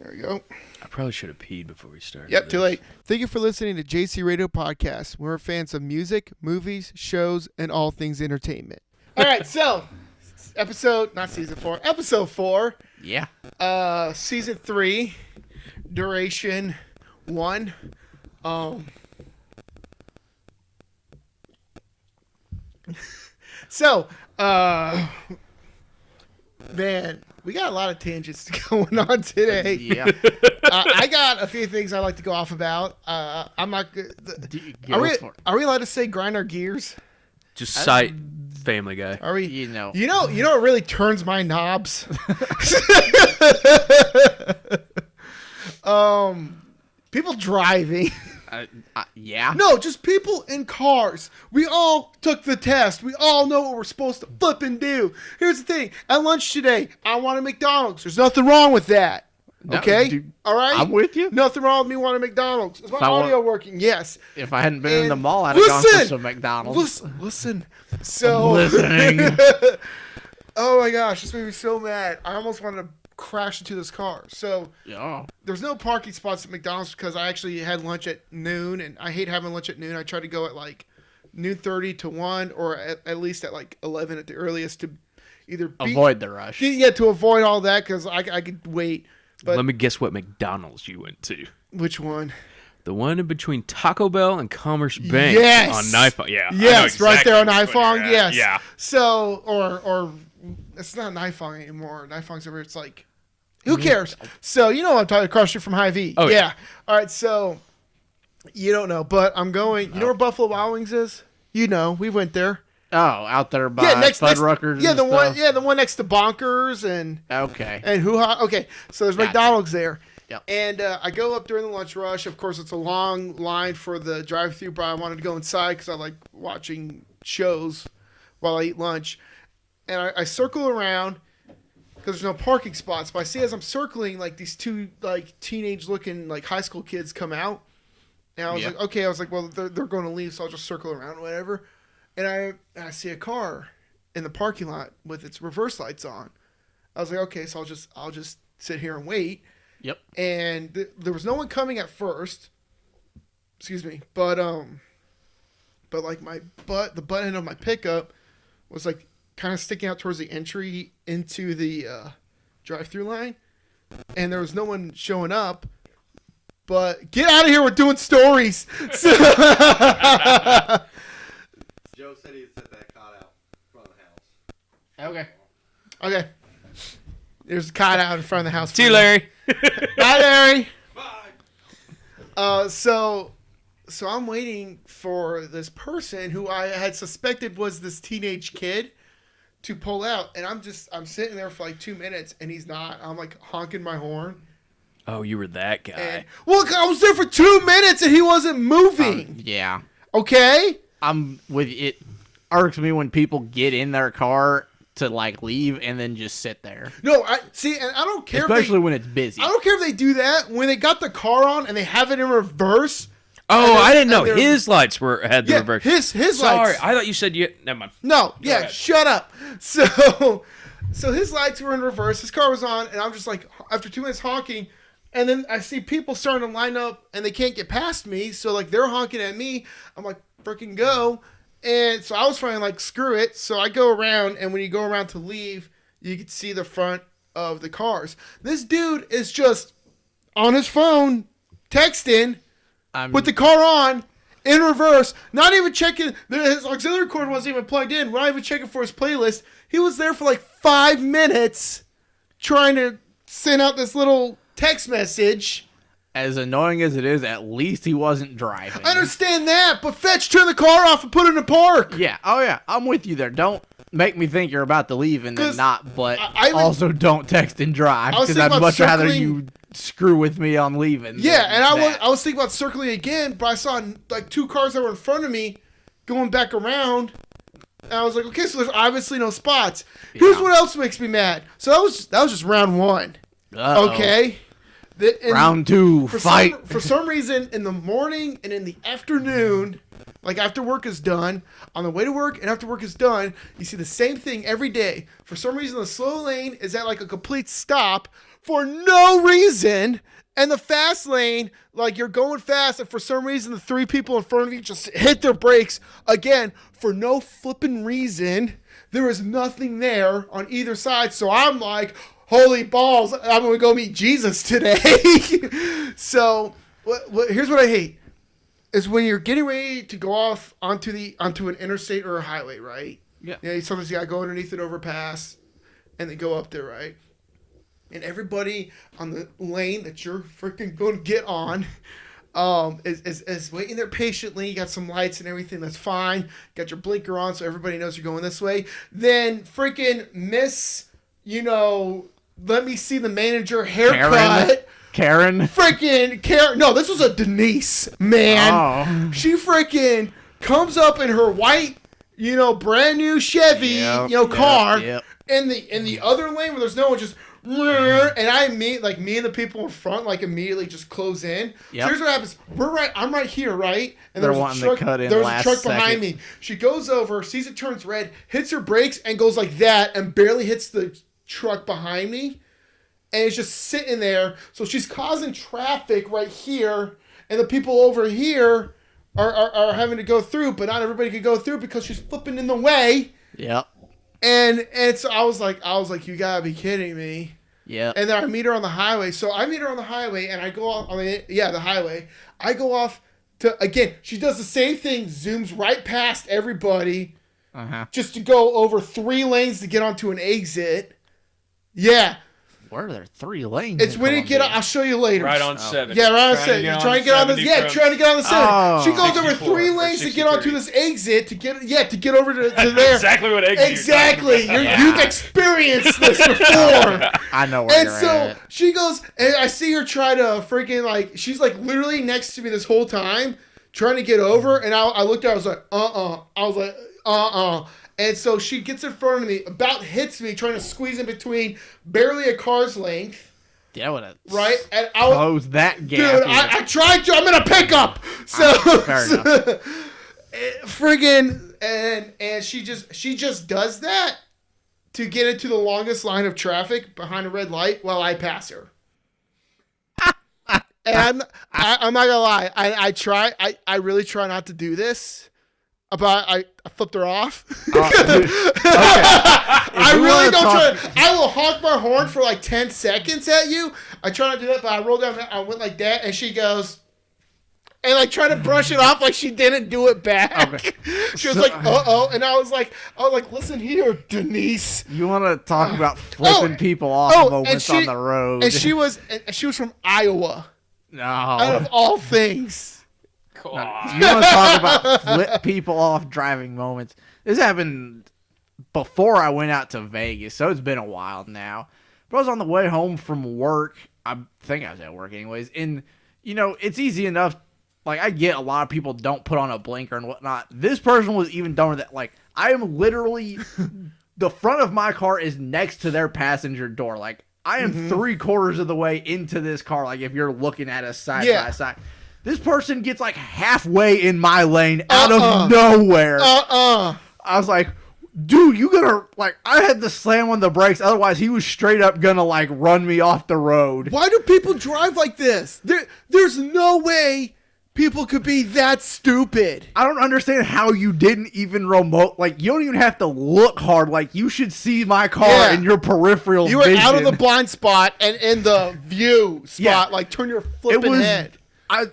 There we go. I probably should have peed before we started. Yep, too late. Thank you for listening to JC Radio Podcast. We're fans of music, movies, shows, and all things entertainment. All right, so episode 4. Yeah. Season 3, duration 1. So, man, we got a lot of tangents going on today. Yeah. I got a few things I'd like to go off about. I'm not good. Are we allowed to say grind our gears? Just cite Family Guy. Are we? You know what really turns my knobs? People driving. Yeah. No, just people in cars. We all took the test. We all know what we're supposed to flip and do. Here's the thing. At lunch today, I wanted McDonald's. There's nothing wrong with that. Okay? No, dude, all right? I'm with you. Nothing wrong with me wanting McDonald's. Is my audio working? Yes. If I hadn't been in the mall, I'd have gone for some McDonald's. Listen. So. I'm listening. Oh my gosh, this made me so mad. I almost wanted to crash into this car. So there's no parking spots at McDonald's because I actually had lunch at noon, and I hate having lunch at noon. I try to go at like noon 30 to 1, or at least at like 11 at the earliest to either avoid the rush. Yeah, to avoid all that because I could wait. But let me guess what McDonald's you went to. Which one? The one in between Taco Bell and Commerce Bank. Yes. On Nifong. Yeah. Yes, right there on Nifong. Yes. Yeah. So, or it's not Nifong anymore. Nifong's over. It's like, who cares? So, you know what I'm talking across the street from Hy-Vee. Oh, yeah. All right, so, you don't know, but I'm going, you know where Buffalo Wild Wings is? You know, we went there. Oh, out there by Fuddruckers. Yeah, the one next to Bonkers and Hoo Ha. Okay, so there's McDonald's there. Yep. And I go up during the lunch rush. Of course, it's a long line for the drive-thru, but I wanted to go inside because I like watching shows while I eat lunch. And I circle around because there's no parking spots. But I see as I'm circling, like these two like teenage-looking like high school kids come out. And I was like, okay. I was like, well, they're going to leave, so I'll just circle around, whatever. And I see a car in the parking lot with its reverse lights on. I was like, okay, so I'll just sit here and wait. Yep. And there was no one coming at first. Excuse me, but like the butt end of my pickup was like kind of sticking out towards the entry into the drive-through line, and there was no one showing up. But get out of here with doing stories. Joe said he'd set that cot out in front of the house. Okay. There's a cot out in front of the house. See you, Larry. Bye, Larry. Bye. So I'm waiting for this person who I had suspected was this teenage kid to pull out, and I'm sitting there for like 2 minutes, and he's not. I'm like honking my horn. Oh, you were that guy. And, well, I was there for 2 minutes, and he wasn't moving. Yeah. Okay. I'm with it. Irks me when people get in their car to like leave and then just sit there. No, I see, and I don't care. Especially when it's busy. I don't care if they do that when they got the car on and they have it in reverse. Oh, I didn't know his lights had the reverse. His Sorry, lights. I thought you said you. Never mind. No, yeah, shut up. So his lights were in reverse. His car was on, and I'm just like, after 2 minutes honking, and then I see people starting to line up, and they can't get past me. So like they're honking at me. I'm like, freaking go. And so I was trying like, screw it. So I go around, and when you go around to leave, you can see the front of the cars. This dude is just on his phone texting with the car on in reverse, not even checking. His auxiliary cord wasn't even plugged in. We're not even checking for his playlist. He was there for like 5 minutes trying to send out this little text message. As annoying as it is, at least he wasn't driving. I understand that, but fetch, turn the car off and put it in the park. Yeah. Oh, yeah. I'm with you there. Don't make me think you're about to leave and then not, but I also don't text and drive because I'd much rather you screw with me on leaving. Yeah, and I was thinking about circling again, but I saw like 2 cars that were in front of me going back around. And I was like, okay, so there's obviously no spots. Yeah. Here's what else makes me mad. So that was just round 1. Uh-oh. Okay. Round 2, fight. For some reason, in the morning and in the afternoon, like after work is done, on the way to work and after work is done, you see the same thing every day. For some reason, the slow lane is at like a complete stop. for no reason. And the fast lane, like you're going fast, and for some reason the three people in front of you just hit their brakes again for no flipping reason. There is nothing there on either side, so I'm like, holy balls, I'm gonna go meet Jesus today. So, here's what I hate is when you're getting ready to go off onto an interstate or a highway, right? Yeah. Sometimes you gotta go underneath an overpass, and then go up there, right? And everybody on the lane that you're freaking going to get on is waiting there patiently. You got some lights and everything. That's fine. Got your blinker on so everybody knows you're going this way. Then freaking miss, let me see the manager haircut. Karen. Freaking Karen. No, this was a Denise, man. Oh. She freaking comes up in her white, brand new Chevy, car. Yep. In the other lane where there's no one, just and I meet like me and the people in front like immediately just close in. Yep. So here's what happens. I'm right here, right? And They're there's wanting a truck. to cut in There's a last truck behind second. me. She goes over, sees it turns red, hits her brakes, and goes like that, and barely hits the truck behind me, and it's just sitting there. So she's causing traffic right here, and the people over here are having to go through, but not everybody can go through because she's flipping in the way. Yep. And so I was like, you gotta be kidding me. Yeah. And then I meet her on the highway. So I meet her on the highway, and I go off the highway. I go off to, again, she does the same thing, zooms right past everybody, just to go over 3 lanes to get onto an exit. Yeah. Where are there 3 lanes? It's when you get, I'll show you later. Right on 7. Yeah, right on 7. You're trying to get on this. Yeah, trying to get on the 7. Oh. She goes over 3 64 lanes to get 63. onto this exit to get over to there. Exactly what exit Exactly. you're talking about. You've experienced this before. I know where And you're so at. she goes, and I see her try to freaking, like, she's like literally next to me this whole time, trying to get over. And I looked at her, I was like, I was like, And so she gets in front of me, about hits me, trying to squeeze in between barely a car's length. Yeah, would have Right? And I was, closed that gap. dude, I tried to. I'm in a pickup. So, Fair enough. friggin', and she just does that to get into the longest line of traffic behind a red light while I pass her. And I'm not gonna lie. I really try not to do this. But I flipped her off. I really don't try. I will honk my horn for like 10 seconds at you. I try not to do that, but I rolled down. I went like that, and she goes, and like try to brush it off like she didn't do it back. Okay. She was like, and I was like, listen here, Denise. You want to talk about flipping people off moments on the road? And she was from Iowa, no. out of all things. You want to talk about flip people off driving moments? This happened before I went out to Vegas, so it's been a while now. But I was on the way home from work. I think I was at work anyways. And, it's easy enough. Like, I get a lot of people don't put on a blinker and whatnot. This person was even done with that. Like, I am literally, the front of my car is next to their passenger door. Like, I am 3/4 of the way into this car. Like, if you're looking at us side by side. This person gets like halfway in my lane out of nowhere. I was like, dude, you gotta, like, I had to slam on the brakes. Otherwise, he was straight up gonna, like, run me off the road. Why do people drive like this? There's no way people could be that stupid. I don't understand how you didn't even remote. Like, you don't even have to look hard. Like, you should see my car in your peripheral vision. You were out of the vision. blind spot and in the view spot. Like, turn your flipping head.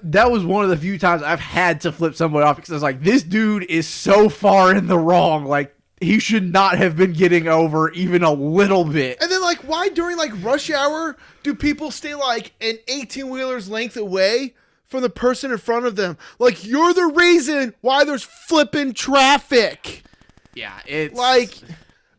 That was one of the few times I've had to flip somebody off because I was like, this dude is so far in the wrong. Like, he should not have been getting over even a little bit. And then, like, why during, like, rush hour do people stay, like, an 18-wheeler's length away from the person in front of them? Like, you're the reason why there's flipping traffic. Yeah, it's... Like,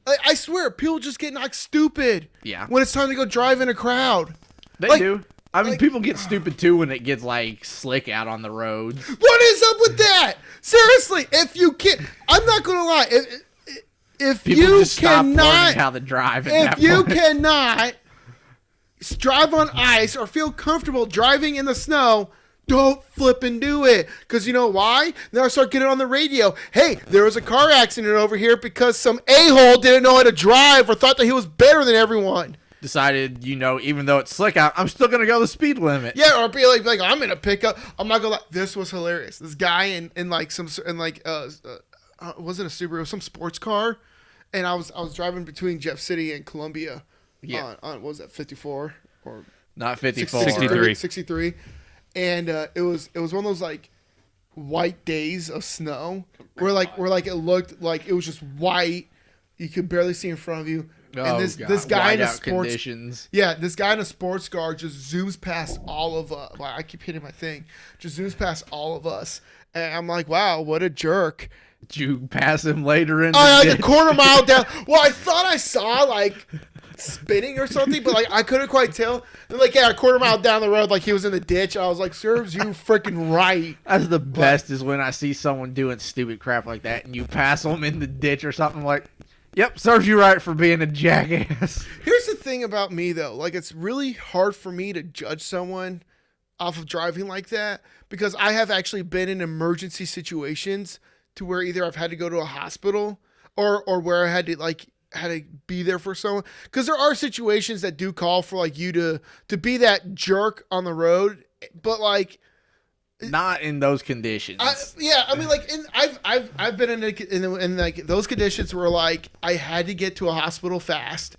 I swear, people just get knocked stupid. Yeah. When it's time to go drive in a crowd. They do. I mean, people get stupid, too, when it gets, like, slick out on the roads. What is up with that? Seriously, if you can't... I'm not going to lie. If People you just stop cannot... learning how to drive at that If you point. cannot drive on ice or feel comfortable driving in the snow, don't flip and do it. Because you know why? Then I start getting on the radio. Hey, there was a car accident over here because some a-hole didn't know how to drive or thought that he was better than everyone. decided, even though it's slick out, I'm still gonna go the speed limit. Yeah, or be like I'm in a pickup. I'm not gonna lie. This was hilarious. This guy in like was it a Subaru, some sports car, and I was driving between Jeff City and Columbia. Yeah. On what was that, 54 or Not 54. 63. 63, and it was one of those like white days of snow where it looked like it was just white. You could barely see in front of you. And this guy in a sports conditions. Yeah, this guy in a sports car just zooms past all of us. Wow, I keep hitting my thing. Just zooms past all of us, and I'm like, wow, what a jerk. Did you pass him later in Like a quarter mile down. Well, I thought I saw like spinning or something, but like I couldn't quite tell. And like, yeah, a quarter mile down the road, like he was in the ditch. I was like, serves you freaking right. That's the best is when I see someone doing stupid crap like that and you pass them in the ditch or something like, yep, serves you right for being a jackass. Here's the thing about me though, like it's really hard for me to judge someone off of driving like that because I have actually been in emergency situations to where either I've had to go to a hospital or where I had to be there for someone, because there are situations that do call for like you to be that jerk on the road, but like not in those conditions. I mean, like I've been in like those conditions where like I had to get to a hospital fast.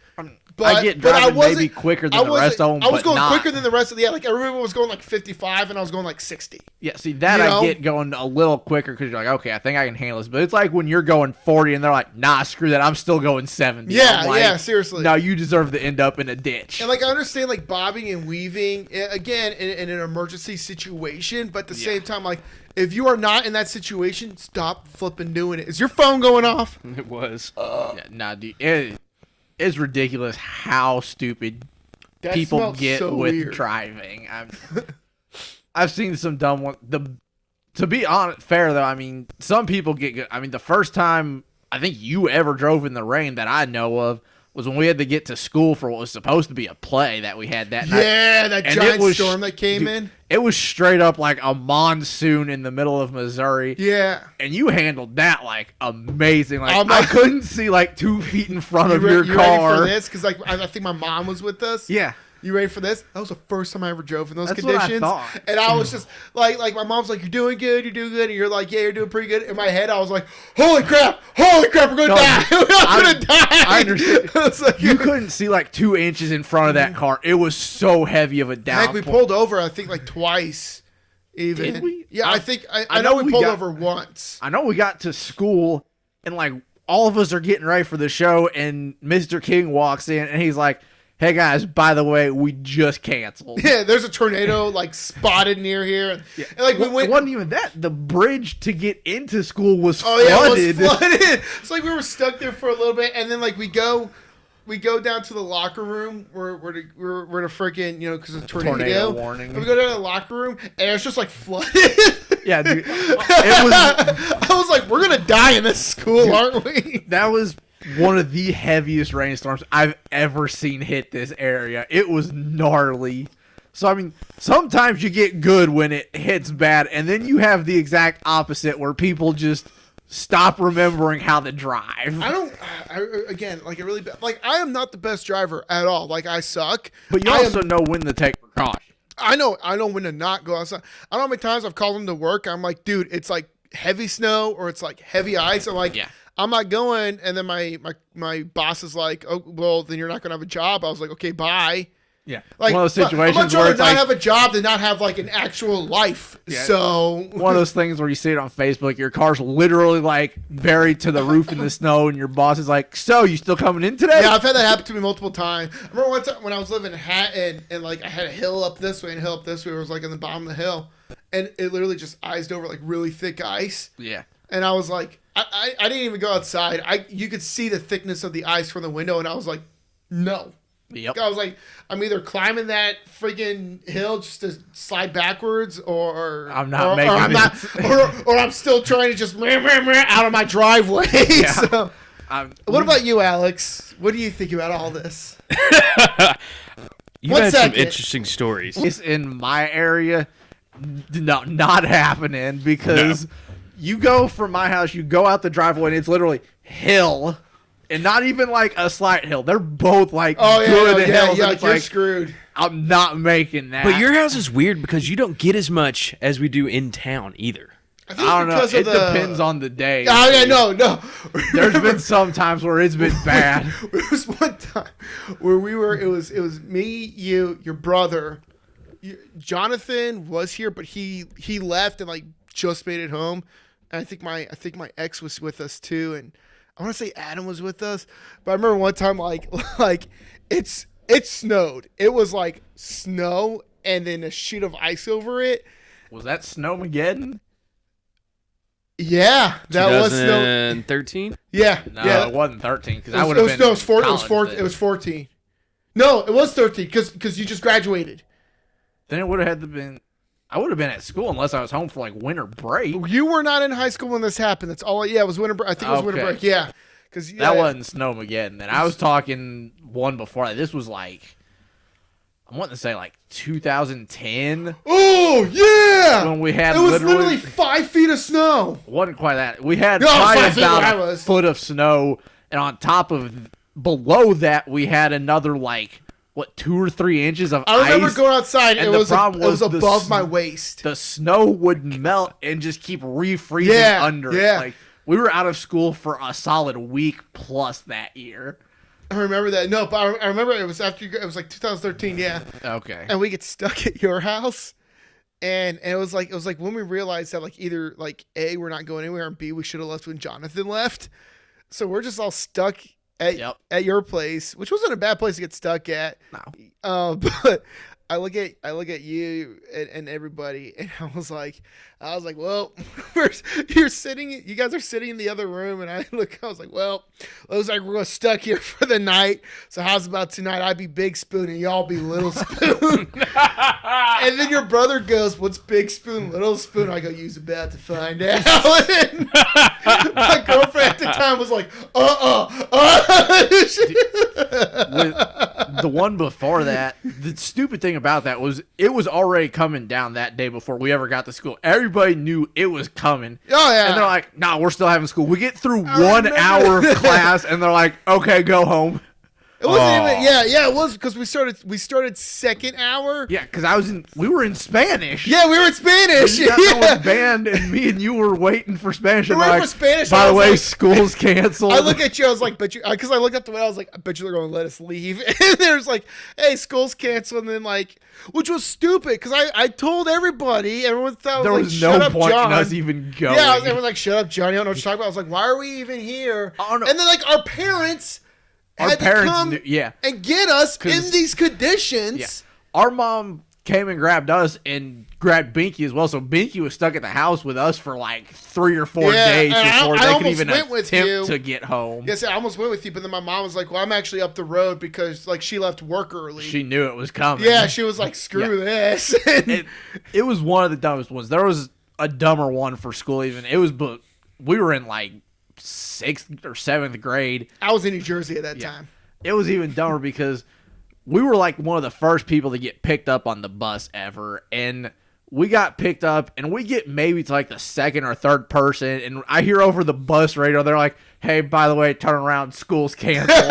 But I get driving maybe quicker than the rest of them. I was going not. quicker than the rest of the like everyone was going like 55 and I was going like 60. Yeah, see that I get going a little quicker because you're like, okay, I think I can handle this. But it's like when you're going 40 and they're like, nah, screw that, I'm still going 70. Yeah, like, yeah, seriously. No, you deserve to end up in a ditch. And like I understand like bobbing and weaving again in an emergency situation, but at the same time, like if you are not in that situation, stop flipping doing it. Is your phone going off? It was. Dude, it's ridiculous how stupid That people smelled get so with weird. driving. I've seen some dumb ones. To be honest, fair though, I mean, some people get good. I mean, the first time I think you ever drove in the rain that I know of was when we had to get to school for what was supposed to be a play that we had that night. Yeah, that And giant it was- storm that came dude, in. It was straight up like a monsoon in the middle of Missouri. Yeah. And you handled that like amazing. Like I'm I not- couldn't see like 2 feet in front of your you car. ready for this? Because like I think my mom was with us. Yeah. You ready for this? That was the first time I ever drove in those That's what I conditions. thought. And I was just like my mom's like, you're doing good. And you're like, yeah, you're doing pretty good. In my head, I was like, holy crap, we're going to die. We're going to die. I understand. I was like, You couldn't see like 2 inches in front of that car. It was so heavy of a downpour. heck, we pulled over, I think like twice even. Did we? Yeah, I know we pulled over once. I know we got to school and like all of us are getting ready for the show and Mr. King walks in and he's like, hey guys, by the way, we just canceled. Yeah, there's a tornado like spotted near here. And like we went. It wasn't even that. The bridge to get into school was Oh yeah, flooded. it was flooded. It's like we were stuck there for a little bit, and then like we go down to the locker room where the freaking because of Tornado warning. And we go down to the locker room, and it's just like flooded. Yeah, dude. It was. I was like, we're gonna die in this school, aren't we? That was one of the heaviest rainstorms I've ever seen hit this area. It was gnarly. So, I mean, sometimes you get good when it hits bad, and then you have the exact opposite where people just stop remembering how to drive. Again, like it really, like I am not the best driver at all. Like I suck. But you also know when to take precaution. I know when to not go outside. I don't know how many times I've called them to work. I'm like, dude, it's like heavy snow or it's like heavy ice. I'm like, Yeah. I'm not going. And then my boss is like, oh, well, then you're not going to have a job. I was like, okay, bye. Yeah. Like, one of those situations I'm not where trying it's to not like have a job than not have like an actual life. Yeah. So one of those things where you see it on Facebook, your car's literally like buried to the roof in the snow, and your boss is like, so you still coming in today? yeah, I've had that happen to me multiple times. I remember one time when I was living in Hatton and like I had a hill up this way and a hill up this way. It was like in the bottom of the hill, and it literally just iced over like really thick ice. Yeah. And I was like, I didn't even go outside. You could see the thickness of the ice from the window, and I was like, no. Yep. I was like, I'm either climbing that freaking hill just to slide backwards, or I'm not or making I'm it. or I'm still trying to just out of my driveway. Yeah. So, what about you, Alex? What do you think about all this? You One had second. some interesting stories. It's in my area, not happening because you go from my house, you go out the driveway, and it's literally hill And not even like a slight hill. They're both like Oh yeah, good no, yeah, hills. yeah. and it's You're like, screwed. I'm not making that. But your house is weird because you don't get as much as we do in town either. I think I don't know. because It of the... depends on the day. Oh yeah, no. There's been some times where it's been bad. There was one time where we were. It was me, you, your brother. Jonathan was here, but he left and like just made it home. And I think my ex was with us too, and I want to say Adam was with us. But I remember one time like it snowed. It was like snow and then a sheet of ice over it. Was that Snowmageddon? Yeah, that was snow. 2013? Yeah, No, yeah. it wasn't 13 because I would have been. No, it was 14. college It was 14. No, it was 13 because you just graduated. Then it would have had to been. I would have been at school unless I was home for like winter break. You were not in high school when this happened. That's all. Yeah, it was winter break. I think it was winter Okay. break. Yeah, because That wasn't Snowmageddon. And I was talking one before that. This was like, I want to say like 2010 Oh yeah, when we had it was literally literally 5 feet of snow. wasn't quite that. We had No, it was probably 5 feet where I about a was. foot of snow, and on top of below that, we had another like 2 or 3 inches of I remember ice. going outside. and It the was problem it was was the above my waist. The snow would melt and just keep refreezing Yeah, under yeah. it. Like we were out of school for a solid week plus that year. I remember that. No, but I remember it was after it was like 2013. Yeah, Okay. and we get stuck at your house. And it was like when we realized that like either like A, we're not going anywhere, and B, we should have left when Jonathan left. So we're just all stuck at your place, which wasn't a bad place to get stuck at. No. But I look at you and everybody, and I was like, well, you guys are sitting in the other room, and I was like, well, looks like we're stuck here for the night. So how's about tonight? I be Big Spoon and y'all be Little Spoon. And then your brother goes, what's Big Spoon, Little Spoon? I go, use about to find out. And my girlfriend at the time was like, With the one before that, the stupid thing about that was it was already coming down that day before we ever got to school. Everybody knew it was coming. Oh yeah. And they're like, nah, we're still having school. We get through I 1 remember. hour of class and they're like, okay, go home. It wasn't even, yeah, it was because we started second hour. Yeah, because we were in Spanish. Yeah, we were in Spanish. You got Yeah. no band, and me and you were waiting for Spanish. We And were like, waiting for Spanish, by I the was way, like- school's canceled. I look at you, I was like, because I looked up the window, I was like, I bet you they're going to let us leave. And there's like, hey, school's canceled. And then like, which was stupid because I told everybody, everyone thought there I was was no like, shut up, point John. in us even going. Yeah, everyone was like, shut up, John. You don't know what you're talking about. I was like, why are we even here? Oh, no. And then like our parents Our had parents to come knew- yeah. and get us 'Cause- in these conditions. Yeah. Our mom came and grabbed us and grabbed Binky as well. So Binky was stuck at the house with us for like 3 or 4 Yeah, days and before I they could almost even went with attempt you. to get home. Yes, I almost went with you, but then my mom was like, well, I'm actually up the road because like she left work early. She knew it was coming. Yeah, she was like, screw this. And it was one of the dumbest ones. There was a dumber one for school even. It was, but we were in like 6th or 7th grade. I was in New Jersey at that time. It was even dumber because we were like one of the first people to get picked up on the bus ever. And we got picked up and we get maybe to like the 2nd or 3rd person. And I hear over the bus radio, they're like, hey, by the way, turn around, school's canceled.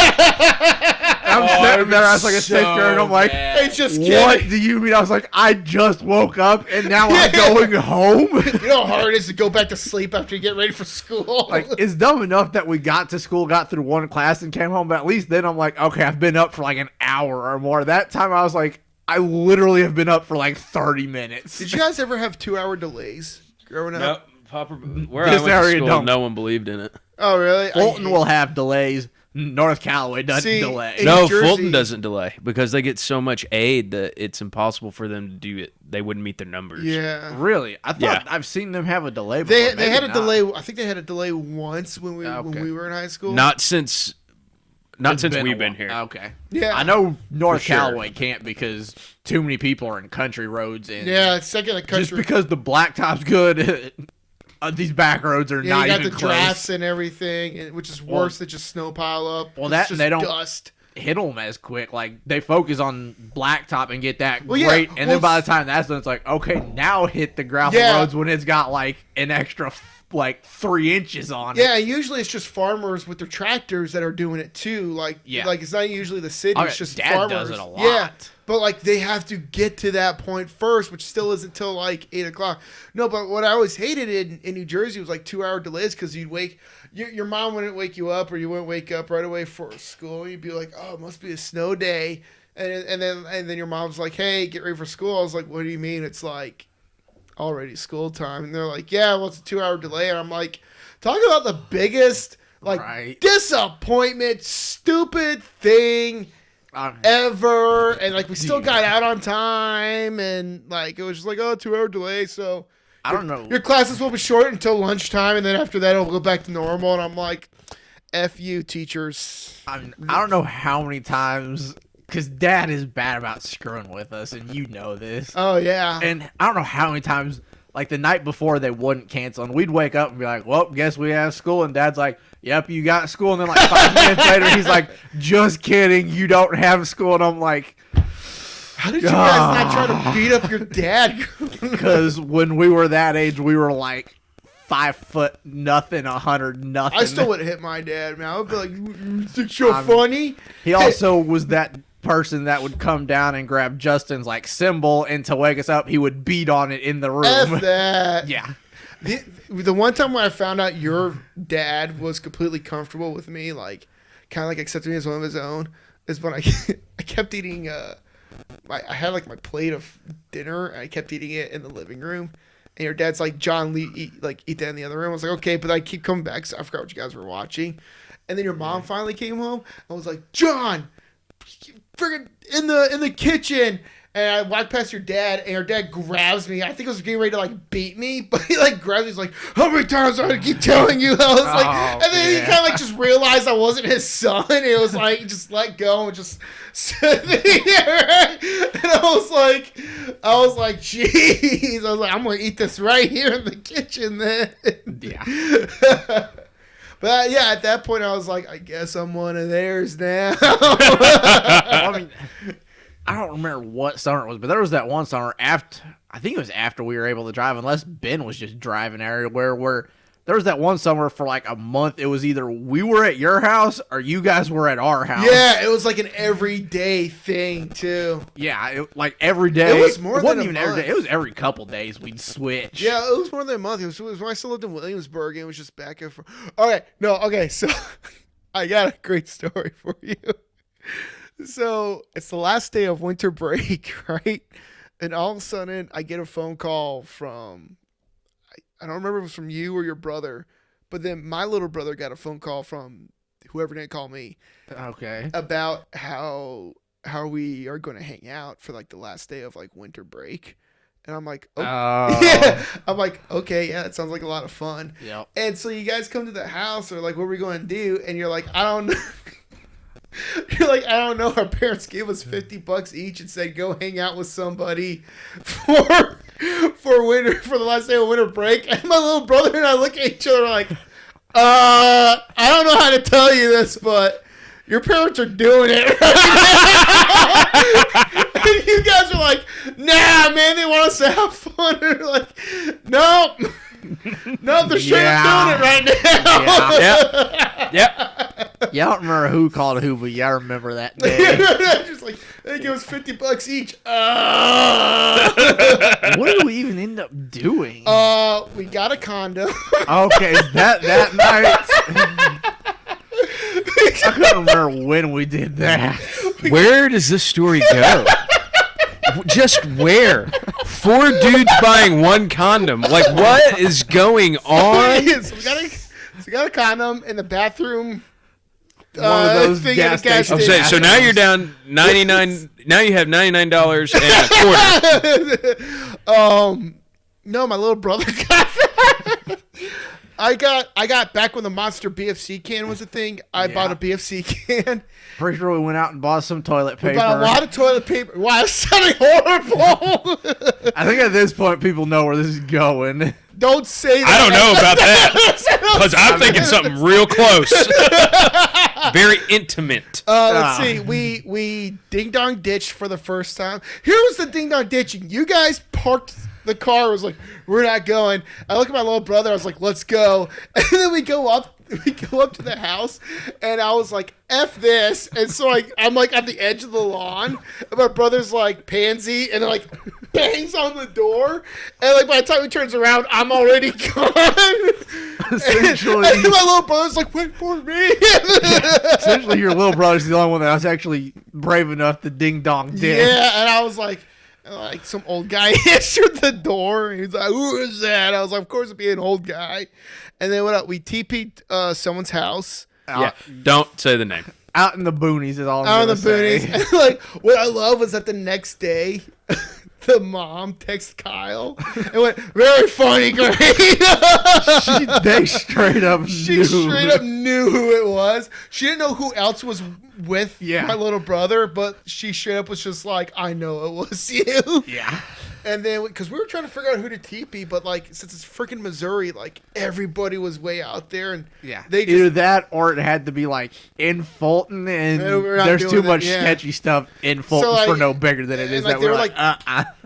I'm sitting there, I was like a 6th grader, and I'm like, It's just what kidding. do you mean? I was like, I just woke up and now Yeah. I'm going home. You know how hard it is to go back to sleep after you get ready for school? Like, it's dumb enough that we got to school, got through one class, and came home. But at least then I'm like, okay, I've been up for like an hour or more. That time I was like, I literally have been up for like 30 minutes. Did you guys ever have 2-hour delays growing up? Nope. Papa, where This I went to area school, don't. no one believed in it. Oh, really? Fulton will have delays. North Callaway doesn't See, delay. in No, New Jersey- Fulton doesn't delay because they get so much aid that it's impossible for them to do it. They wouldn't meet their numbers. Yeah. Really? I thought Yeah. I've seen them have a delay before. They Maybe had a not. delay. I think they had a delay once when we Okay. were in high school. Not since It's we've a been while. here. Okay. Yeah. I know North For sure. Callaway can't because too many people are in country roads and Yeah, it's second in the country. just because the blacktop's good, these back roads are yeah, not you got even the close. drafts and everything, which is worse than just snow pile up. Well, It's that just and they don't- dust. Hit them as quick. Like they focus on blacktop and get that Well, yeah, great, and well, then by the time that's done, it's like okay, now hit the gravel Yeah. roads when it's got like an extra like 3 inches on it. Yeah, usually it's just farmers with their tractors that are doing it too. Like it's not usually the city. Okay, It's just Dad farmers. does it a lot. Yeah, but like they have to get to that point first, which still isn't till like 8 o'clock. No, but what I always hated in New Jersey was like 2-hour delays because you'd wake your mom wouldn't wake you up or you wouldn't wake up right away for school. You'd be like, oh, it must be a snow day, and then your mom's like, hey, get ready for school. I was like, what do you mean? It's like already school time, and they're like, yeah, well, it's a 2-hour delay, and I'm like, talk about the biggest disappointment, stupid thing ever, and like we still got out on time, and like it was just like, oh, 2-hour delay, so I don't know. your classes will be short until lunchtime, and then after that it'll go back to normal, and I'm like, F you, teachers. I don't know how many times, because Dad is bad about screwing with us, and you know this. Oh yeah. And I don't know how many times, like the night before they wouldn't cancel, and we'd wake up and be like, well, guess we have school, and Dad's like, yep, you got school, and then like 5 minutes later he's like, just kidding, you don't have school, and I'm like, how did you guys not try to beat up your dad? because when we were that age, we were like 5 foot nothing, 100 nothing. I still would have hit my dad, man. I would be like, you think you're funny? He also was that person that would come down and grab Justin's like symbol, and to wake us up, he would beat on it in the room. F that. Yeah. The one time when I found out your dad was completely comfortable with me, like kind of like accepting me as one of his own, is when I kept eating. I had like my plate of dinner, and I kept eating it in the living room. And your dad's like, John, eat that in the other room. I was like, okay, but I keep coming back, so I forgot what you guys were watching. And then your mom finally came home. I was like, John, freaking in the kitchen. And I walked past your dad, and your dad grabs me. I think he was getting ready to like beat me, but he like grabs me. He's like, how many times do I keep telling you? I was like, and then he kind of like just realized I wasn't his son. And it was like, just let go and just sit there. And I was like, jeez. I was like, I'm gonna eat this right here in the kitchen then. Yeah. But yeah, at that point, I was like, I guess I'm one of theirs now. I mean, I don't remember what summer it was, but there was that one summer I think it was after we were able to drive, unless Ben was just driving everywhere, where there was that one summer for like a month. It was either we were at your house or you guys were at our house. Yeah, it was like an everyday thing too. Yeah, like every day. It was more wasn't than even a every month. day. It was every couple days we'd switch. Yeah, it was more than a month. It was when I still lived in Williamsburg, and it was just back and forth. Okay, so I got a great story for you. So it's the last day of winter break, right? And all of a sudden, I get a phone call from, I don't remember if it was from you or your brother, but then my little brother got a phone call from whoever didn't call me. Okay. About how we are going to hang out for like the last day of like winter break. And I'm like, yeah. I'm like, okay, yeah, that sounds like a lot of fun. Yep. And so you guys come to the house, or like, what are we going to do? And you're like, I don't know. You're like, I don't know. Our parents gave us $50 each and said, go hang out with somebody for the last day of winter break. And my little brother and I look at each other like, I don't know how to tell you this, but your parents are doing it right now. And you guys are like, nah, man, they want us to have fun. And we're like, nope. Nope, they're straight up doing it right now. Yeah. Yep. Yeah, I don't remember who called who, but yeah, I remember that day. Just like, they give us $50 each. What did we even end up doing? We got a condo. Okay, that night. I couldn't remember when we did that. Where does this story go? Just where? 4 dudes buying one condom. Like, what is going on? So we got a condom in the bathroom. One of those thing gas at a stations. Okay, so now you're down 99. Now you have $99 and a quarter. No, my little brother got that. I got back when the Monster BFC can was a thing. I bought a BFC can. Pretty sure we went out and bought some toilet paper. We bought a lot of toilet paper. Wow, it's sounding horrible. I think at this point people know where this is going. Don't say that. I don't know about that because I'm thinking something real close, very intimate. Let's see. We ding dong ditched for the first time. Here was the ding dong ditching. You guys parked the car was like, we're not going. I look at my little brother. I was like, let's go. And then we go up to the house, and I was like, F this. And so I'm like on the edge of the lawn, and my brother's like pansy, and like bangs on the door. And like by the time he turns around, I'm already gone. Essentially, and my little brother's like, wait for me. essentially, your little brother's the only one that was actually brave enough to ding dong ding. Yeah, and I was like some old guy answered the door. He was like, who is that? I was like, of course it'd be an old guy. And then what? We TP'd someone's house. Yeah, don't say the name. Out in the boonies is all I'm Out in the gonna say. boonies. And like, what I love was that the next day, the mom texted Kyle and went, very funny, great. They straight up She knew. straight up knew who it was. She didn't know who else was with Yeah. my little brother, but she straight up was just like, I know it was you. Yeah. And then, because we were trying to figure out who to TP, but like, since it's freaking Missouri, like everybody was way out there, and Yeah. they Either just, that or it had to be like in Fulton, and we're not there's doing too that, much yeah. sketchy stuff in Fulton like- for no bigger than it and, is. like, That they we're were like,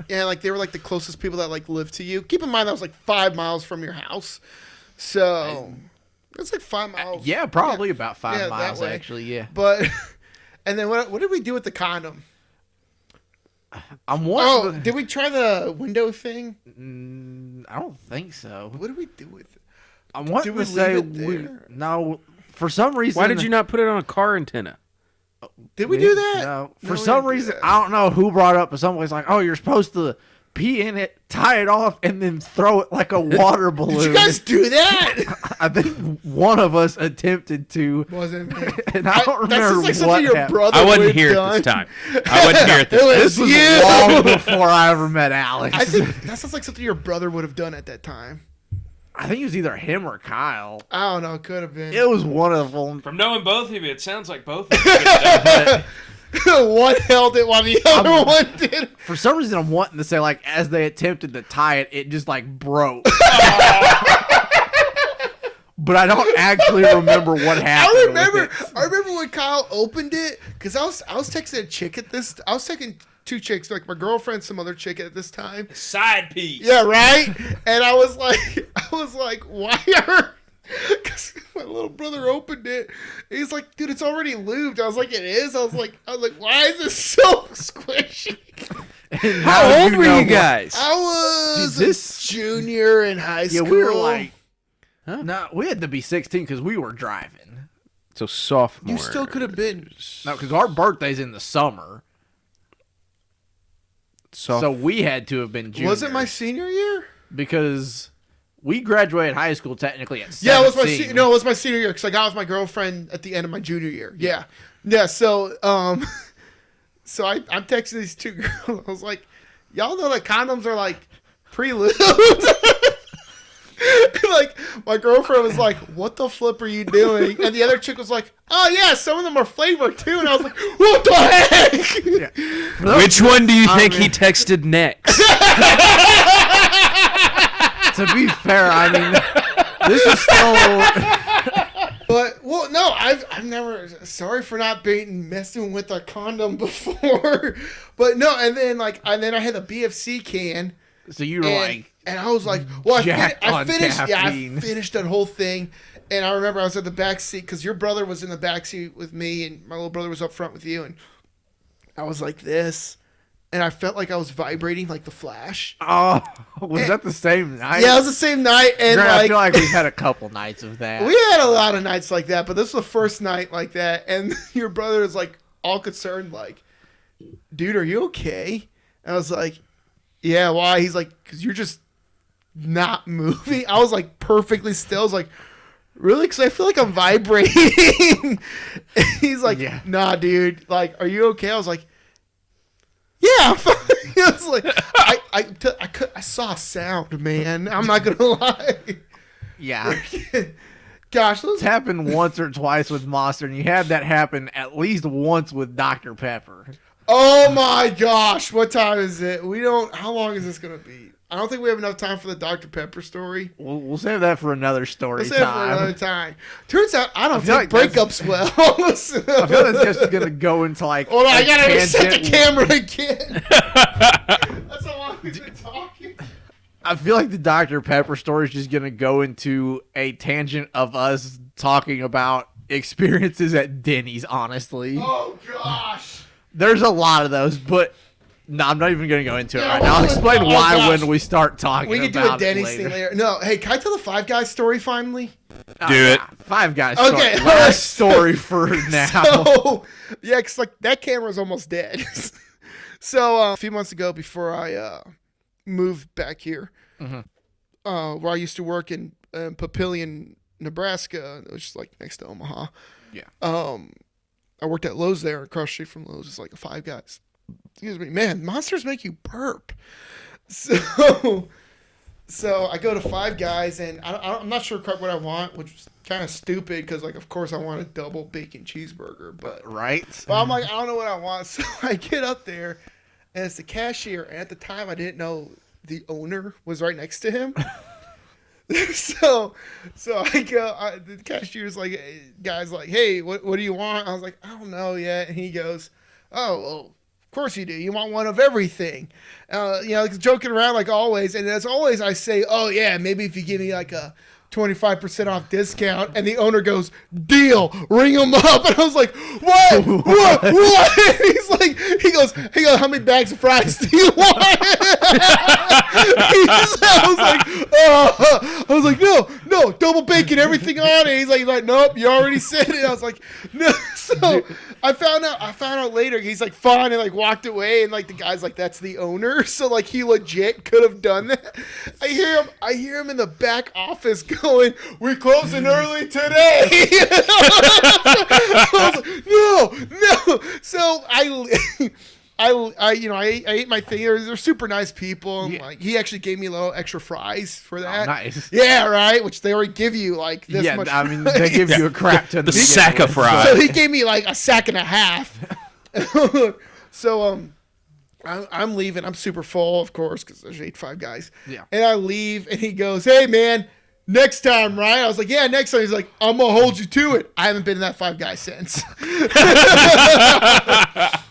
yeah, like they were like the closest people that like lived to you. Keep in mind that was like 5 miles from your house, so it's like 5 miles. yeah, probably about 5 Yeah, that miles way. actually. Yeah. But and then what did we do with the condom? I'm Oh, wanting. did we try the window thing? I don't think so. What did we do with it? I'm wanting we to say leave it there? no. For some reason, Why did you not put it on a car antenna? Did we do that? No. No, For we some didn't do reason, that. I don't know who brought up, but somebody's like, "Oh, you're supposed to pee in it, tie it off, and then throw it like a water balloon." Did you guys do that? I think one of us attempted to, Wasn't me. and I don't That's remember just like what something your happened. brother I wasn't would've here at done. this time. I wasn't here at this It time. This was you. long before I ever met Alex. I think that sounds like something your brother would have done at that time. I think it was either him or Kyle. I don't know. It could have been. It was one of them. From knowing both of you, it sounds like both of you. One held it while the other one did. For some reason, I'm wanting to say like as they attempted to tie it, it just like broke. But I don't actually remember what happened. I remember when Kyle opened it because I was texting a chick at this. I was texting 2 chicks, like my girlfriend, some other chick at this time. Side piece. Yeah, right. And I was like, why are? Because my little brother opened it. He's like, dude, it's already lubed. I was like, it is. I was like, why is this so squishy? And How now old were know you what- guys? I was Dude, this- a junior in high Yeah, school. we were like, Huh? no, we had to be 16 because we were driving. So sophomore. you still could have been. No, because our birthday's in the summer, so we had to have been juniors. Was it my senior year? Because we graduated high school technically at 17. Yeah, it was it was my senior year because I got with my girlfriend at the end of my junior year. Yeah. So so I'm texting these 2 girls. I was like, y'all know that condoms are like pre-lubed. Like my girlfriend was like, "What the flip are you doing?" And the other chick was like, "Oh yeah, some of them are flavored too." And I was like, "What the heck?" Yeah. Which one do you think mean- he texted next? To be fair, I mean, this is still. But well, no, I've never. Sorry for not being messing with a condom before, but no. And then I had a BFC can. So you were like, and I was like, well, jacked I on finished. Yeah, I caffeine. finished that whole thing. And I remember I was at the back seat because your brother was in the back seat with me, and my little brother was up front with you. And I was like this, and I felt like I was vibrating like the Flash. oh, was that the same night? Yeah, it was the same night, and Grant, I like feel like we've had a couple nights of that. we had a lot of nights like that, but this was the first night like that. And your brother is like all concerned, like, dude, are you okay? And I was like, yeah, why? He's like, because you're just not moving. I was like perfectly still. I was like, really? Because I feel like I'm vibrating. And he's like, Yeah. nah, dude. Like, are you okay? I was like, yeah, I'm fine. I was like, I saw a sound, man. I'm not gonna lie. Yeah. Gosh, those It's happened once or twice with Monster, and you had that happen at least once with Dr. Pepper. Oh my gosh, what time is it? How long is this gonna be? I don't think we have enough time for the Dr. Pepper story. We'll save that for another story Let's save it for time. another time. Turns out I don't feel take like breakups well. I feel like that's just gonna go into like. Hold on, I a gotta reset the tangent. camera again. That's a long We've been talking. I feel like the Dr. Pepper story is just gonna go into a tangent of us talking about experiences at Denny's. Honestly, Oh gosh. there's a lot of those, but no, I'm not even gonna go into it Yeah, right now. I'll explain oh, why gosh. when we start talking. We can do a about Denny's it thing later. later. No, hey, can I tell the Five Guys story finally? Oh, Do it. yeah, Five Guys. Okay, Story. all right. Last story for now. So, yeah, because like that camera's almost dead. So a few months ago, before I moved back here, where I used to work in Papillion, Nebraska, it was just like next to Omaha. Yeah. I worked at Lowe's there, across the street from Lowe's. It's like a Five Guys. Excuse me, man. Monsters make you burp. So I go to Five Guys, and I'm not sure quite what I want, which is kind of stupid because, like, of course I want a double bacon cheeseburger, but Right. I'm like, I don't know what I want. So I get up there, and it's the cashier, and at the time I didn't know the owner was right next to him. so I go, the cashier's like, guy's like, hey, what do you want? I was like, I don't know yet. And he goes, oh, well, of course you do. You want one of everything. Like joking around like always. And as always, I say, oh, yeah, maybe if you give me like a 25% off discount. And the owner goes, deal, ring him up. And I was like, what? What? And he's like, he goes, how many bags of fries do you want? I was like, no, double bacon, everything on it. He's like, nope, you already said it. I was like, no. So I found out later. He's like, fine, and like walked away. And like the guy's like, that's the owner. So like he legit could have done that. I hear him in the back office going, we're closing early today. I was like, no. So I ate my thing. They're super nice people. And like he actually gave me a little extra fries for that. Oh, nice. Yeah, right. Which they already give you like this Yeah, much. I mean they give you a crap ton. The to begin sack of with. fries. So he gave me like a sack and a half. So I'm leaving. I'm super full, of course, because there's 5 guys. Yeah. And I leave, and he goes, "Hey, man, next time, right?" I was like, "Yeah, next time." He's like, "I'm gonna hold you to it." I haven't been in that 5 guys since.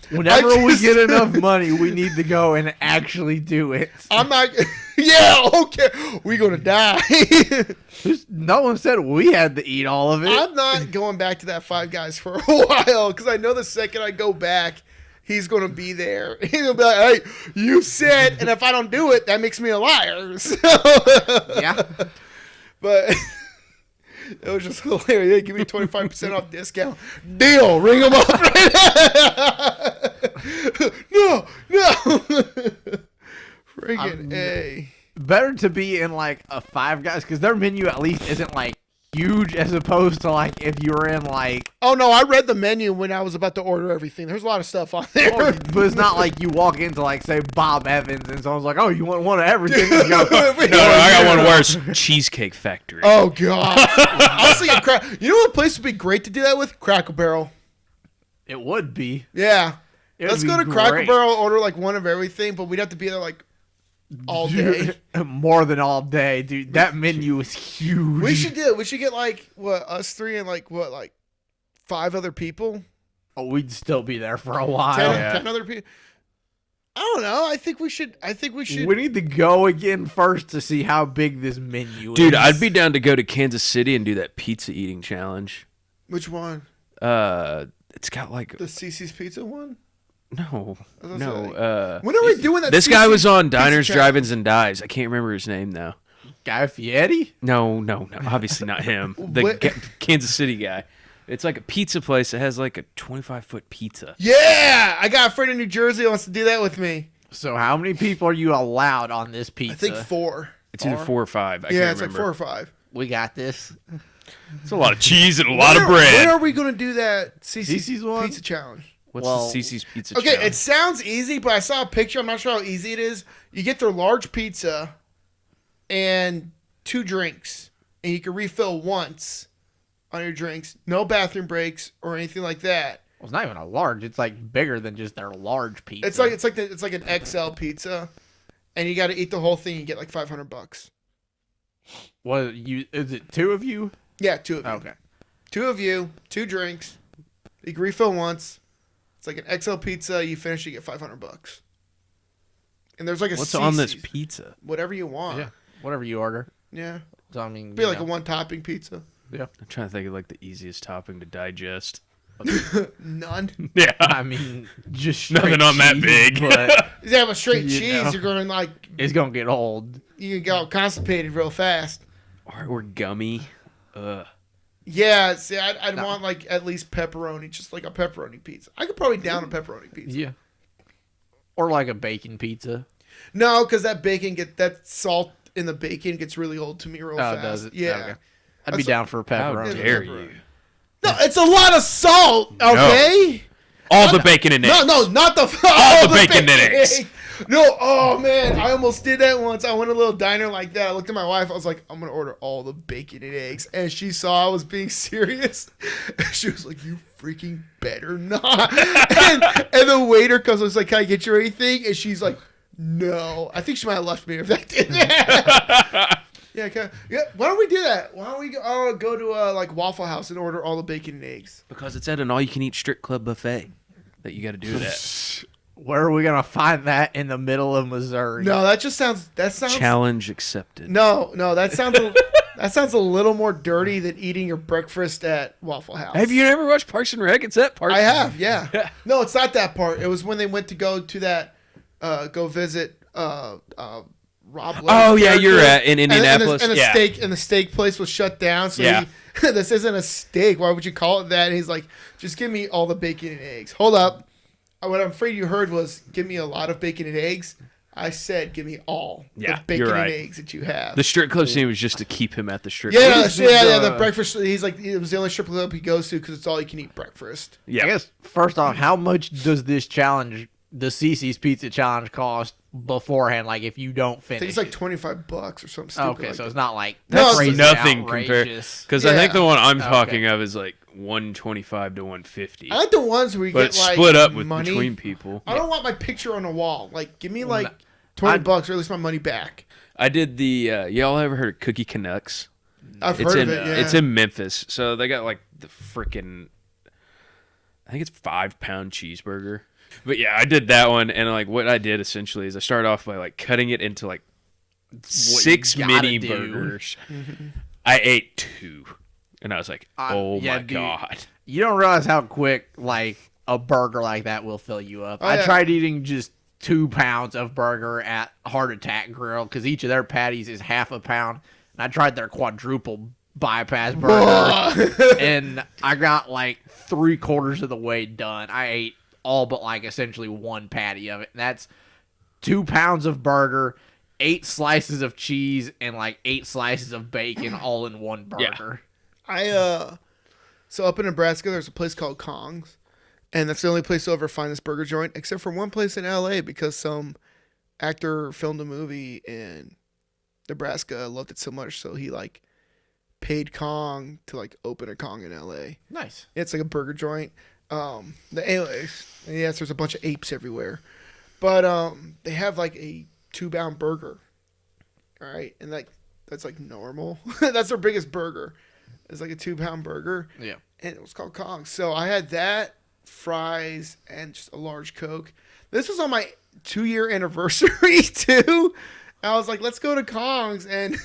Whenever we get enough money, we need to go and actually do it. I'm not. Yeah, okay. We're gonna die. No one said we had to eat all of it. I'm not going back to that 5 guys for a while because I know the second I go back, he's going to be there. He's going to be like, hey, you said, and if I don't do it, that makes me a liar. So, Yeah. But it was just hilarious. Hey, give me 25% off discount. Deal. Ring them up. No. Friggin' A. Better to be in like a Five Guys because their menu at least isn't like huge as opposed to like if you were in like. Oh, no, I read the menu when I was about to order everything. There's a lot of stuff on there. But it's not like you walk into like say Bob Evans and someone's like, oh, you want one of everything? You go, No, I got one worse. Cheesecake Factory. Oh, God. I was thinking, you know what place would be great to do that with? Cracker Barrel. it would be. Yeah. It would Let's be go to Cracker great. Barrel, order like one of everything, but we'd have to be there like all day. More than all day, dude. That menu is huge. We should do it. We should get like, us 3 and like 5 other people? Oh, we'd still be there for a while. 10 other people? I don't know. I think we should. We need to go again first to see how big this menu is. Dude, I'd be down to go to Kansas City and do that pizza eating challenge. Which one? It's got like The CC's Pizza one? no. When No. are we doing that? This guy CC's was on Pizza Diners, Challenge? Drive-Ins, and Dives. I can't remember his name though. Guy Fieri? No, obviously not him. The What? Kansas City guy. It's like a pizza place that has like a 25-foot pizza. Yeah, I got a friend in New Jersey who wants to do that with me. So how many people are you allowed on this pizza? I think 4. It's either 4 or 5. I Yeah, can't it's remember. like 4 or 5. We got this. It's a lot of cheese and a lot of bread. When are we going to do that CC's one? Pizza challenge? What's Well, the CC's Pizza Okay, challenge? it sounds easy, but I saw a picture. I'm not sure how easy it is. You get their large pizza and 2 drinks, and you can refill once on your drinks. No bathroom breaks or anything like that. Well, it's not even a large. It's like bigger than just their large pizza. It's like an XL pizza, and you got to eat the whole thing. You get like $500. What is it? 2 of you? Yeah, 2 of you. Okay. 2 of you, 2 drinks. You can refill once. It's like an XL pizza. You finish, you get $500. and there's like a What's on this CC's. pizza? Whatever you want. Yeah. Whatever you order. Yeah. So, I mean, Be like a one-topping pizza. Yeah. I'm trying to think of like the easiest topping to digest. None. Yeah. I mean, just Nothing straight on that cheese, big. but You have a straight You cheese, know. you're going like it's gonna get old. you can go constipated real fast. Or gummy. Yeah, see, I'd want like at least pepperoni, just like a pepperoni pizza. I could probably down a pepperoni pizza. Yeah. Or like a bacon pizza. No, because that salt in the bacon gets really old to me real Oh, fast. does it? Yeah. Okay. I'd be That's- down for a How pepperoni. dare pepperoni. you? No, it's a lot of salt. Okay. All the bacon and eggs. No, not the All the bacon and eggs. No, oh man, I almost did that once. I went to a little diner like that. I looked at my wife. I was like, I'm gonna order all the bacon and eggs, and she saw I was being serious. She was like, "You freaking better not." And the waiter comes. I was like, "Can I get you anything?" And she's like, "No." I think she might have left me if that did that. Yeah, okay. Yeah. Why don't we do that? Why don't we go to like Waffle House and order all the bacon and eggs? Because it's at an all-you-can-eat strip club buffet that you got to do that. Where are we gonna find that in the middle of Missouri? No, that sounds. Challenge accepted. No, that sounds a little more dirty than eating your breakfast at Waffle House. Have you ever watched Parks and Rec? It's that part. I have, yeah. No, it's not that part. It was when they went to go to that, go visit Rob. Oh Lowe's yeah, you're character. in Indianapolis. And Yeah. the steak place was shut down. So Yeah. this isn't a steak. Why would you call it that? And he's like, just give me all the bacon and eggs. Hold up. What I'm afraid you heard was, give me a lot of bacon and eggs. I said, give me all Yeah, the bacon you're right. and eggs that you have. The strip club scene was just to keep him at the strip Yeah, club. the breakfast. He's like, it was the only strip club he goes to because it's all you can eat breakfast. Yeah. I guess first off, how much does this challenge, the CC's Pizza Challenge, cost beforehand? Like if you don't I finish, think it's like $25 or something stupid. okay, like so that. it's not like No, crazy it's nothing compared. outrageous. Because I think Yeah. the one I'm Okay. talking of is like 125 to 150. I like the ones where you But get it's like split up with money. between people. I don't want my picture on a wall. Like, give me Well, like I'd- $20 or at least my money back. I did the. Y'all ever heard of Cookie Canucks? I've It's heard in. of it. Yeah. It's in Memphis, so they got like the freaking. I think it's 5-pound cheeseburger. But yeah, I did that one, and like what I did essentially is I started off by like cutting it into like 6 gotta mini do. burgers. I ate 2, and I was like, "Oh yeah, my dude. god!" You don't realize how quick like a burger like that will fill you up. Oh, I yeah. tried eating just 2 pounds of burger at Heart Attack Grill because each of their patties is half a pound. And I tried their quadruple bypass burger, and I got like 3/4 of the way done. I ate all but like essentially 1 patty of it. And that's 2 pounds of burger, 8 slices of cheese, and like 8 slices of bacon all in one burger. So up in Nebraska, there's a place called Kong's, and that's the only place you'll ever find this burger joint, except for one place in LA because some actor filmed a movie in Nebraska, loved it so much, so he like paid Kong to like open a Kong in LA. Nice. It's like a burger joint. Anyways, yes, there's a bunch of apes everywhere, but they have like a 2-pound burger. All right, and like that's like normal. That's their biggest burger. It's like a 2-pound burger. Yeah. And it was called Kong. So I had that, fries, and just a large Coke. This was on my 2-year anniversary too. I was like, let's go to Kong's, and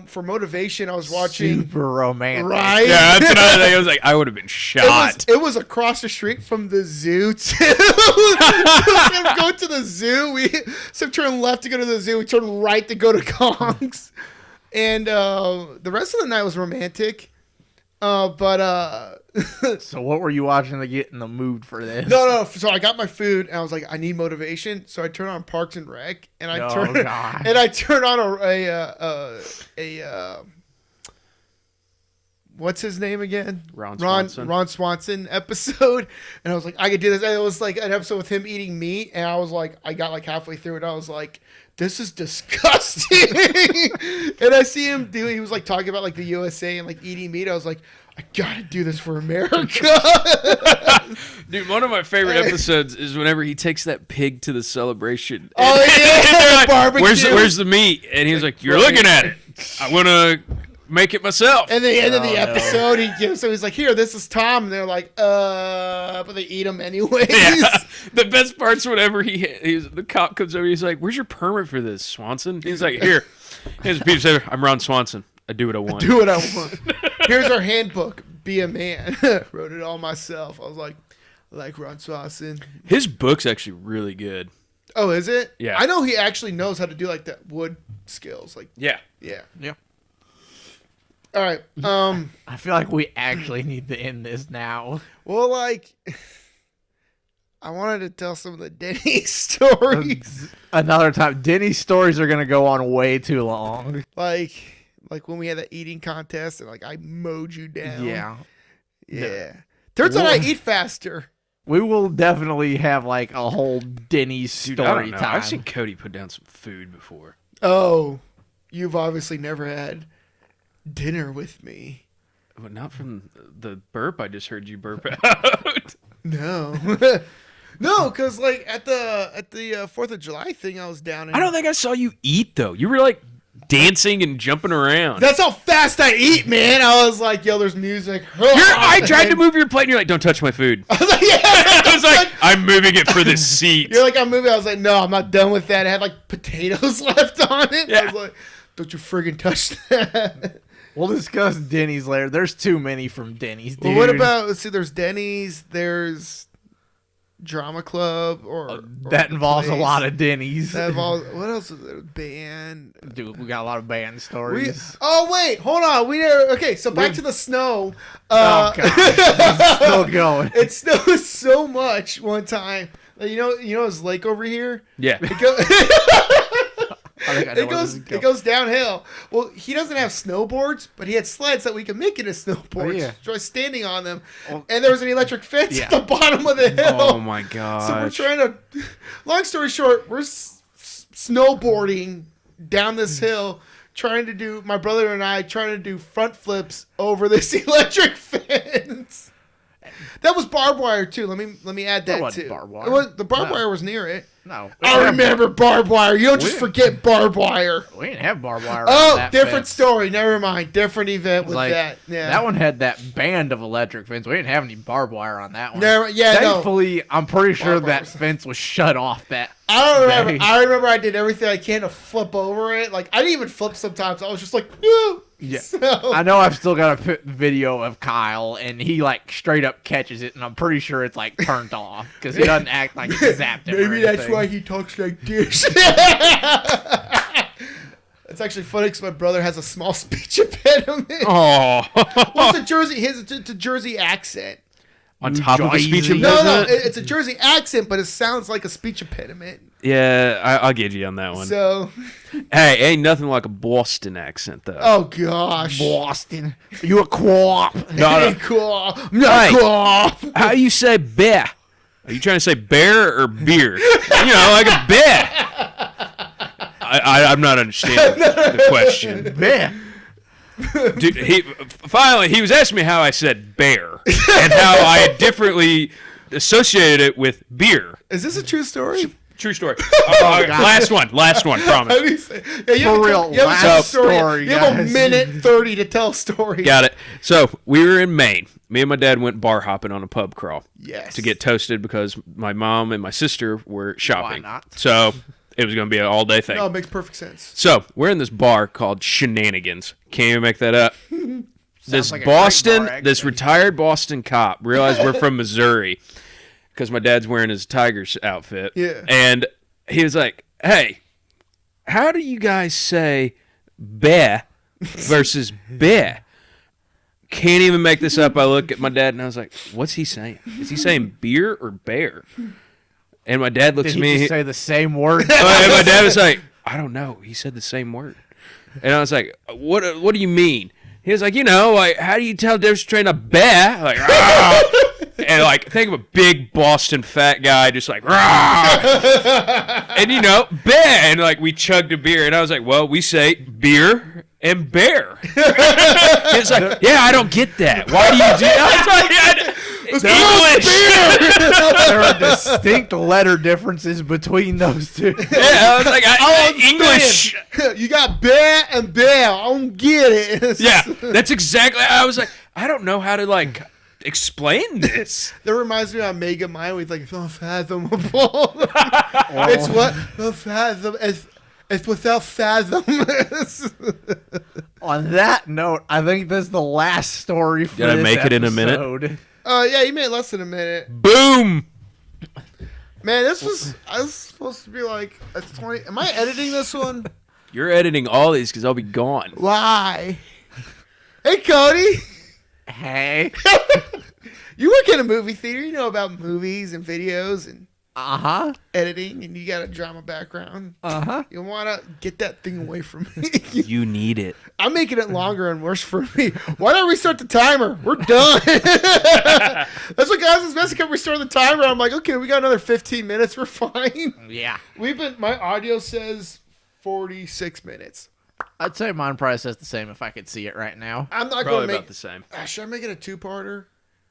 for motivation, I was watching. Super romantic. Right? Yeah, that's what I think. I was like, I would have been shot. It was across the street from the zoo too. Instead of going to the zoo, instead of turning left to go to the zoo, we turned right to go to Kong's. And the rest of the night was romantic. But So what were you watching to get in the mood for this? no. So I got my food, and I was like, I need motivation. So I turned on Parks and Rec, and I turned on a what's his name again? Ron Swanson. Ron Swanson episode, and I was like, I could do this. And it was like an episode with him eating meat, and I was like, I got like halfway through it, I was like, this is disgusting. And I see him do. He was like talking about like the USA and like eating meat. I was like, I gotta do this for America. Dude, one of my favorite episodes is whenever he takes that pig to the celebration. Oh, yeah, They're like, barbecue. Where's the meat? And he's like, you're looking at it. I want to make it myself. And the end of the Oh, no. episode, he gives. So he's like, "Here, this is Tom." And they're like, but they eat him anyways. Yeah. The best part's whenever the cop comes over, he's like, "Where's your permit for this, Swanson?" He's like, "Here, here's a piece of paper. I'm Ron Swanson. I do what I want." Do what I want. Here's our handbook. Be a man. Wrote it all myself. I was like Ron Swanson. His book's actually really good. Oh, is it? Yeah. I know he actually knows how to do like that wood skills. Like, Yeah. yeah. Yeah. All right. I feel like we actually need to end this now. Well, like, I wanted to tell some of the Denny stories. Another time. Denny's stories are going to go on way too long. Like when we had that eating contest and like I mowed you down. Yeah. Yeah. Turns out I eat faster. We will definitely have like a whole Denny's Dude, I story don't know. time. I've seen Cody put down some food before. Oh, you've obviously never had dinner with me. But not from the burp I just heard you burp out. No. No, because like at the 4th of July thing, I was down in. I don't think I saw you eat, though. You were like dancing and jumping around. That's how fast I eat, man. I was like, yo, there's music. I tried to move your plate, and you're like, "Don't touch my food." I was like, yeah. I was like, "I'm moving it for the seat." You're like, I'm moving. I was like, no, I'm not done with that. It had like potatoes left on it. Yeah. I was like, don't you friggin' touch that. We'll discuss Denny's later. There's too many from Denny's, dude. Well, what about, let's see, there's Denny's, there's Drama Club, or that involves a Place. lot of Denny's. That involves, what else is there? Band. Dude, we got a lot of band We, stories. oh, wait, hold on. Okay, so back to the snow. Oh, God. It's still going. It snowed so much one time. You know his lake over here? Yeah. It, go- I think I know where this is it going. goes downhill. Well, he doesn't have snowboards, but he had sleds that we could make into snowboards. Oh, yeah. So I was standing on them, Oh. and there was an electric fence Yeah. at the bottom of the hill. Oh my So we're gosh. trying to. Long story short, we're snowboarding down this hill, trying to do. My brother and I trying to do front flips over this electric fence. That was barbed wire too. Let me add that wasn't too. barbed wire. It was, the barbed No. wire was near it. No. I remember barbed wire. You don't just We- forget barbed wire. We didn't have barbed wire. Oh, around that different fence. story. Never mind. Different event with Like, that. Yeah. That one had that band of electric fence. We didn't have any barbed wire on that one. Never, yeah, no. Thankfully, I'm pretty sure Barbed that wires. fence was shut off. That I don't remember. day. I remember I did everything I can to flip over it. Like I didn't even flip sometimes. I was just like, no. Yeah. So, I know I've still got a video of Kyle, and he like straight up catches it, and I'm pretty sure it's like turned off because he doesn't act like it zapped him. maybe or that's anything. why he talks like this. It's actually funny because my brother has a small speech impediment. Oh. Well, it's a Jersey. It's a Jersey accent. On top of a speech Jersey. impediment? No, it's a Jersey accent, but it sounds like a speech impediment. Yeah, I'll get you on that one. So, Hey, ain't nothing like a Boston accent, though. oh gosh. Boston. You a co-op? No, no. Cool. Hey. No, cool. How you say bear? Are you trying to say bear or beer? Like a bear. I'm not understanding the question. Yeah. Dude, he was asking me how I said bear and how I differently associated it with beer. Is this a true story? True story. Last one, How promise. do you say? Yeah, you For have to real, tell- you have to tell a last story, You have a guys. minute 30 to tell a story. Got it. So we were in Maine. Me and my dad went bar hopping on a pub crawl. Yes. To get toasted because my mom and my sister were shopping. Why not? So it was going to be an all-day thing. No, it makes perfect sense. So we're in this bar called Shenanigans. Can't even make that up. This like a great Boston, bar, this actually. retired Boston cop realized we're from Missouri because my dad's wearing his Tigers outfit. Yeah. And he was like, "Hey, how do you guys say bear versus bear?" Can't even make this up. I look at my dad and I was like, "What's he saying? Is he saying beer or bear?" And my dad looks Did at me. he just say the same word? And my dad was like, "I don't know. He said the same word." And I was like, What do you mean?" He was like, like, how do you tell the difference between a bear? Like, "Rah." And like, think of a big Boston fat guy just like, "Rah." And bear. And like, we chugged a beer. And I was like, well, we say beer and bear. It's like, yeah, I don't get that. Why do you do that? There are distinct letter differences between those two. Yeah, I was like, English. You got bear and bear. I don't get it. Yeah, that's exactly. I was like, I don't know how to like explain this. That reminds me of Mega Mind with like unfathomable. It's what unfathom. It's without fathom. On that note, I think that's the last story for Did I this make it in a minute? episode. Yeah, you made less than a minute. Boom. Man, I was supposed to be like a 20. Am I editing this one? You're editing all these because I'll be gone. Why? Hey, Cody. Hey. You work in a movie theater. You know about movies and videos and editing, and you got a drama background. You want to get that thing away from me. You need it. I'm making it longer and worse for me. Why don't we start the timer? We're done. That's what guys is messing up. We start the timer. I'm like, okay, we got another 15 minutes. We're fine. Yeah. My audio says 46 minutes. I'd say mine probably says the same if I could see it right now. I'm not Probably going to make about the same. Should I make it a two-parter?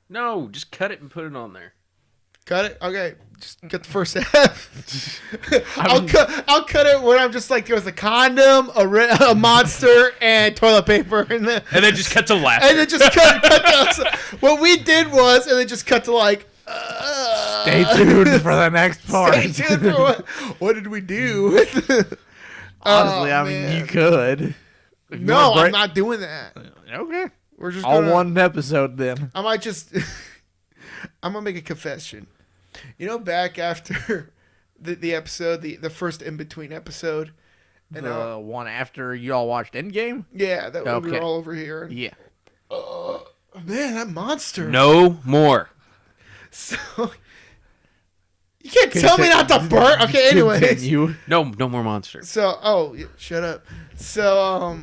No, just cut it and put it on there. Cut it? Okay. Just cut the first half. I'll cut it when I'm just like, there's a condom, a monster, and toilet paper. And then just cut to laughter. And then just cut the, what we did was, and then just cut to like, Stay tuned for the next part. Stay tuned for what did we do? Honestly, I mean, you could. If you No, wanna I'm not doing that. Okay. We're just All gonna, one episode then. I might just, I'm going to make a confession. You know, back after the episode, the first in-between episode. And, The one after you all watched Endgame? yeah, that when we were Okay. all over here. And, Yeah. man, that monster. No more. So, you can't tell me not to burn. Okay, anyways. Continue. No more monsters. So, shut up. So,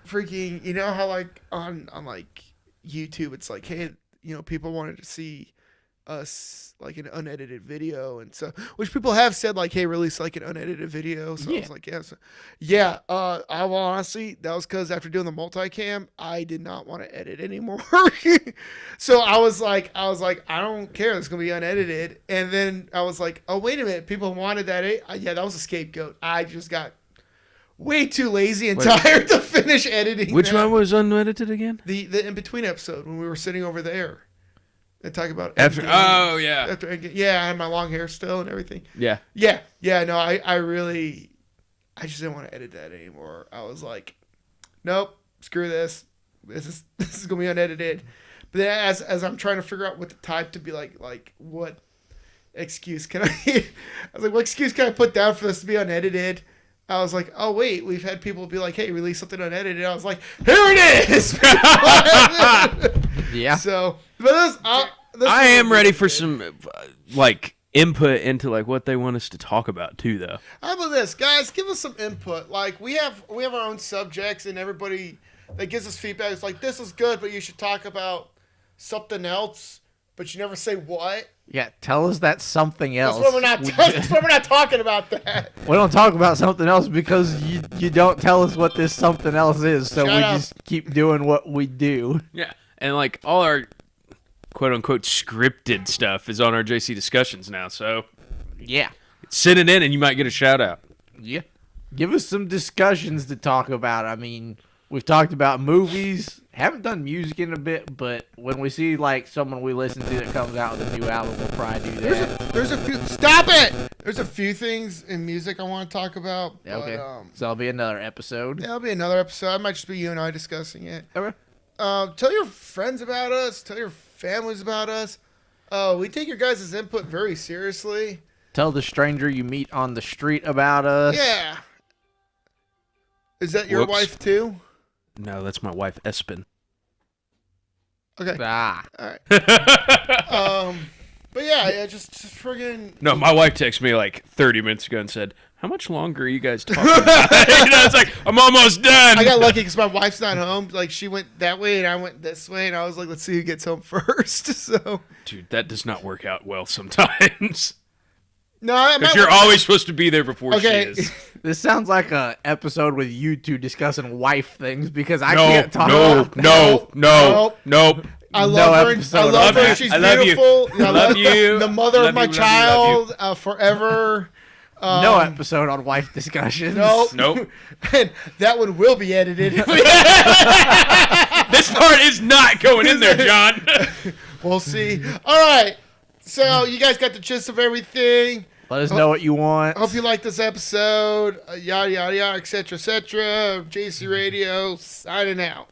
freaking, you know how like on like YouTube, it's like, hey, you know, people wanted to see us like an unedited video, and so which people have said like, hey, release like an unedited video. So I was like, yeah. I will honestly, that was because after doing the multicam, I did not want to edit anymore. So I was like, I don't care. It's gonna be unedited. And then I was like, oh wait a minute, people wanted that. Yeah, that was a scapegoat. I just got way too lazy and tired to finish editing. Which that. one was unedited again? The in between episode when we were sitting over there and talking about After. Endgame. Oh yeah. After Endgame. Yeah, I had my long hair still and everything. Yeah. Yeah. No, I just didn't want to edit that anymore. I was like, nope, screw this. This is gonna be unedited. But then as I'm trying to figure out what the type to be like what excuse can I? I was like, what excuse can I put down for this to be unedited? I was like, oh wait, we've had people be like, hey, release something unedited. I was like, here it is. Yeah. So, but I am ready for some like input into like what they want us to talk about too, though. How about this, guys? Give us some input. Like we have our own subjects, and everybody that gives us feedback is like, this is good, but you should talk about something else. But you never say what. Yeah, tell us that's something else. That's why we're not. That's why we're not talking about that. We don't talk about something else because you don't tell us what this something else is, so Shut we up. just keep doing what we do. Yeah, and like all our quote unquote scripted stuff is on our JC discussions now. So Yeah. send it in, and you might get a shout out. Yeah. Give us some discussions to talk about. I mean, we've talked about movies. Haven't done music in a bit, but when we see like someone we listen to that comes out with a new album, we'll probably do that. There's a few. Stop it. There's a few things in music I want to talk about. Okay. But, So that'll be another episode. yeah, that'll be another episode. It might just be you and I discussing it. Okay. Tell your friends about us. Tell your families about us. We take your guys' input very seriously. Tell the stranger you meet on the street about us. Yeah. Is that your Whoops. wife too? No, that's my wife, Espen. Okay. Ah. All right. But yeah, just friggin'. No, my wife texted me like 30 minutes ago and said, "How much longer are you guys talking about?" And I was like, "I'm almost done." I got lucky because my wife's not home. Like she went that way and I went this way, and I was like, let's see who gets home first. So. Dude, that does not work out well sometimes. No, Because you're always supposed to be there before okay. she is. This sounds like a episode with you two discussing wife things because I No, can't talk no, about that. no, no, Nope. nope. I love her. episode I on love her. that. She's I love you. beautiful. I love you. The mother Love of my you, love you, child love forever. No episode on wife discussions. Nope. Nope. And that one will be edited. This part is not going in there, John. We'll see. All right. So you guys got the gist of everything. Let us know what you want. I hope you liked this episode. Yada, yada, yada, etc., etc. JC Radio signing out.